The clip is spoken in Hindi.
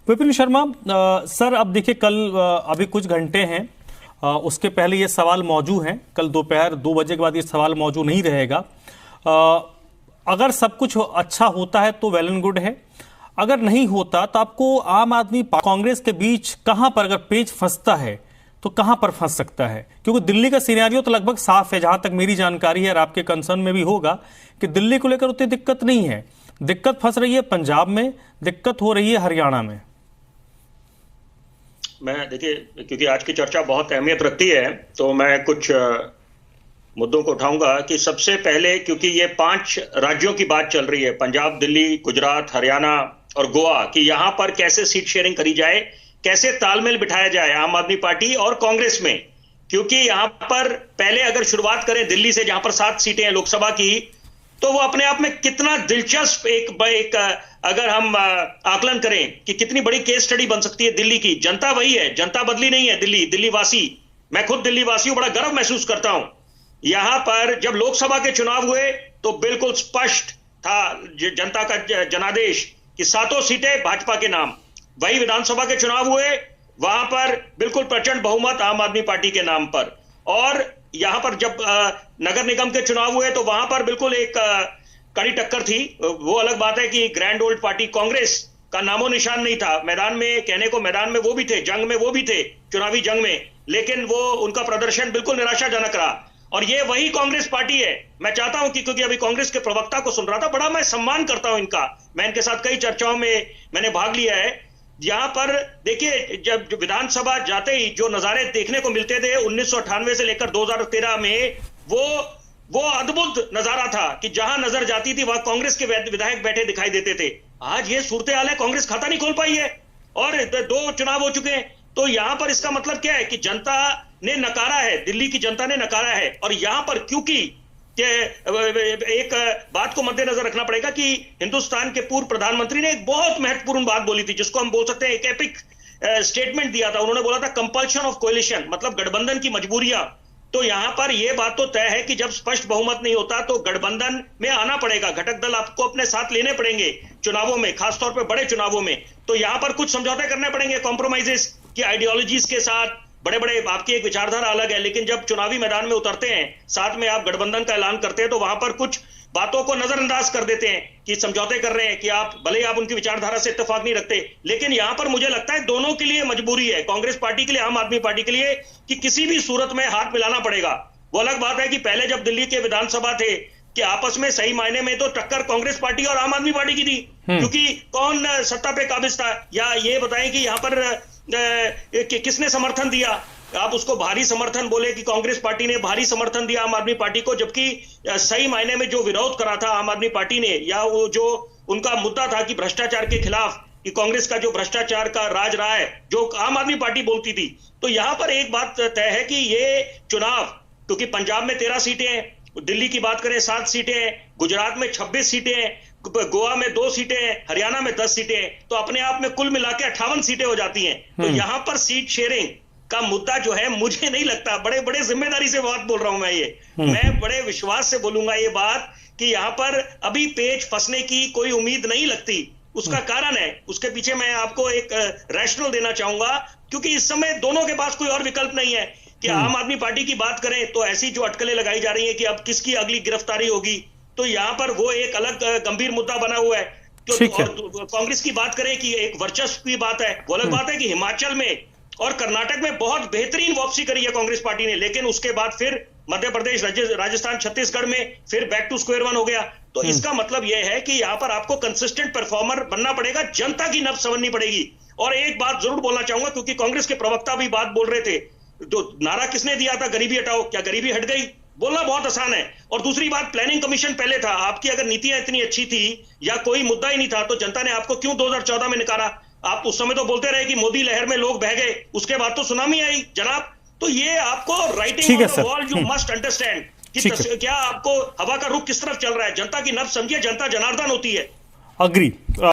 विपिन शर्मा, सर अब देखिए कल अभी कुछ घंटे हैं, उसके पहले ये सवाल मौजूद हैं। कल दोपहर 2 बजे के बाद ये सवाल मौजूद नहीं रहेगा। अगर सब कुछ अच्छा होता है तो वेल एंड गुड है, अगर नहीं होता तो आपको आम आदमी कांग्रेस के बीच कहां पर अगर पेच फंसता है तो कहां पर फंस सकता है? क्योंकि दिल्ली का सिनेरियो तो लगभग साफ है, जहां तक मेरी जानकारी है, और आपके कंसर्न में भी होगा कि दिल्ली को लेकर उतनी दिक्कत नहीं है। दिक्कत फंस रही है पंजाब में, दिक्कत हो रही है हरियाणा में। मैं देखिए, क्योंकि आज की चर्चा बहुत अहमियत रखती है तो मैं कुछ मुद्दों को उठाऊंगा कि सबसे पहले, क्योंकि ये 5 राज्यों की बात चल रही है, पंजाब, दिल्ली, गुजरात, हरियाणा और गोवा, कि यहां पर कैसे सीट शेयरिंग करी जाए, कैसे तालमेल बिठाया जाए आम आदमी पार्टी और कांग्रेस में। क्योंकि यहां पर पहले अगर शुरुआत करें दिल्ली से, जहां पर 7 सीटें हैं लोकसभा की, तो वो अपने आप में कितना दिलचस्प एक अगर हम आकलन करें कि कितनी बड़ी केस स्टडी बन सकती है दिल्ली की। जनता वही है, जनता बदली नहीं है। दिल्ली वासी, मैं खुद दिल्ली वासी हूं, बड़ा गर्व महसूस करता हूं। यहां पर जब लोकसभा के चुनाव हुए तो बिल्कुल स्पष्ट था जनता का जनादेश कि 7 सीटें भाजपा के नाम। वही विधानसभा के चुनाव हुए, वहां पर बिल्कुल प्रचंड बहुमत आम आदमी पार्टी के नाम पर। और यहां पर जब नगर निगम के चुनाव हुए तो वहां पर बिल्कुल एक कड़ी टक्कर थी। वो अलग बात है कि ग्रैंड ओल्ड पार्टी कांग्रेस का नामो निशान नहीं था मैदान में, कहने को मैदान में वो भी थे, जंग में वो भी थे, चुनावी जंग में, लेकिन वो उनका प्रदर्शन बिल्कुल निराशाजनक रहा। और ये वही कांग्रेस पार्टी है। मैं चाहता हूं कि, क्योंकि अभी कांग्रेस के प्रवक्ता को सुन रहा था, बड़ा मैं सम्मान करता हूं इनका, मैं इनके साथ कई चर्चाओं में मैंने भाग लिया है। यहां पर देखिए, जब विधानसभा जाते ही जो नजारे देखने को मिलते थे 1998 से लेकर 2013 में, वो अद्भुत नजारा था कि जहां नजर जाती थी वहां कांग्रेस के विधायक बैठे दिखाई देते थे। आज ये सूरत हाल है, कांग्रेस खाता नहीं खोल पाई है और 2 चुनाव हो चुके हैं। तो यहां पर इसका मतलब क्या है कि जनता ने नकारा है, दिल्ली की जनता ने नकारा है। और यहां पर क्योंकि एक बात को मद्देनजर रखना पड़ेगा कि हिंदुस्तान के पूर्व प्रधानमंत्री ने एक बहुत महत्वपूर्ण बात बोली थी, जिसको हम बोल सकते हैं एक एपिक स्टेटमेंट दिया था। उन्होंने बोला था कंपल्शन ऑफ कोलिशन, मतलब गठबंधन की मजबूरियां। तो यहां पर यह बात तो तय है कि जब स्पष्ट बहुमत नहीं होता तो गठबंधन में आना पड़ेगा, घटक दल आपको अपने साथ लेने पड़ेंगे चुनावों में, खासतौर पर बड़े चुनावों में। तो यहां पर कुछ समझौते करने पड़ेंगे, कॉम्प्रोमाइजेस की आइडियोलॉजीज के साथ। बड़े आपकी एक विचारधारा अलग है, लेकिन जब चुनावी मैदान में उतरते हैं, साथ में आप गठबंधन का ऐलान करते हैं, तो वहां पर कुछ बातों को नजरअंदाज कर देते हैं कि समझौते कर रहे हैं, कि आप भले आप उनकी विचारधारा से इत्तेफाक नहीं रखते। लेकिन यहां पर मुझे लगता है दोनों के लिए मजबूरी है, कांग्रेस पार्टी के लिए, आम आदमी पार्टी के लिए, कि किसी भी सूरत में हाथ मिलाना पड़ेगा। वो अलग बात है कि पहले जब दिल्ली के विधानसभा थे कि आपस में सही मायने में तो टक्कर कांग्रेस पार्टी और आम आदमी पार्टी की थी, क्योंकि कौन सत्ता पे काबिज था। या ये बताएं कि यहां पर किसने समर्थन दिया? आप उसको भारी समर्थन बोले कि कांग्रेस पार्टी ने भारी समर्थन दिया आम आदमी पार्टी को, जबकि सही मायने में जो विरोध करा था आम आदमी पार्टी ने, या वो जो उनका मुद्दा था कि भ्रष्टाचार के खिलाफ, कि कांग्रेस का जो भ्रष्टाचार का राज रहा है, जो आम आदमी पार्टी बोलती थी। तो यहां पर एक बात तय है कि ये चुनाव, क्योंकि पंजाब में 13 सीटें हैं, दिल्ली की बात करें 7 सीटें हैं, गुजरात में 26 सीटें हैं, गोवा में 2 सीटें हैं, हरियाणा में 10 सीटें हैं, तो अपने आप में कुल मिला के 58 सीटें हो जाती हैं। तो यहां पर सीट शेयरिंग का मुद्दा जो है, मुझे नहीं लगता, बड़े जिम्मेदारी से बात बोल रहा हूं मैं बड़े विश्वास से बोलूंगा ये बात, कि यहां पर अभी पेच फंसने की कोई उम्मीद नहीं लगती। उसका कारण है, उसके पीछे मैं आपको एक रैशनल देना चाहूंगा, क्योंकि इस समय दोनों के पास कोई और विकल्प नहीं है। कि आम आदमी पार्टी की बात करें तो ऐसी जो अटकलें लगाई जा रही है कि अब किसकी अगली गिरफ्तारी होगी, तो यहां पर वो एक अलग गंभीर मुद्दा बना हुआ है। और कांग्रेस की बात करें कि एक वर्चस्व की बात है, वो अलग बात है कि हिमाचल में और कर्नाटक में बहुत बेहतरीन वापसी करी है कांग्रेस पार्टी ने, लेकिन उसके बाद फिर मध्य प्रदेश, राजस्थान, छत्तीसगढ़ में फिर बैक टू स्क्वायर वन हो गया। तो इसका मतलब यह है कि यहां पर आपको कंसिस्टेंट परफॉर्मर बनना पड़ेगा, जनता की नब्ज समझनी पड़ेगी। और एक बात जरूर बोलना चाहूंगा, क्योंकि कांग्रेस के प्रवक्ता भी बात बोल रहे थे, तो नारा किसने दिया था, गरीबी हटाओ, क्या गरीबी हट गई? बोलना बहुत आसान है। और दूसरी बात, प्लानिंग कमीशन पहले था, आपकी अगर नीतियां इतनी अच्छी थी या कोई मुद्दा ही नहीं था, तो जनता ने आपको क्यों 2014 में नकारा? आप उस समय तो बोलते रहे कि मोदी लहर में लोग बह गए, उसके बाद तो सुनामी आई जनाब। तो ये आपको writing on the wall you must understand कि क्या आपको हवा का रुख किस तरफ चल रहा है। जनता की नब्ज समझिए, जनता जनार्दन होती है। अग्री।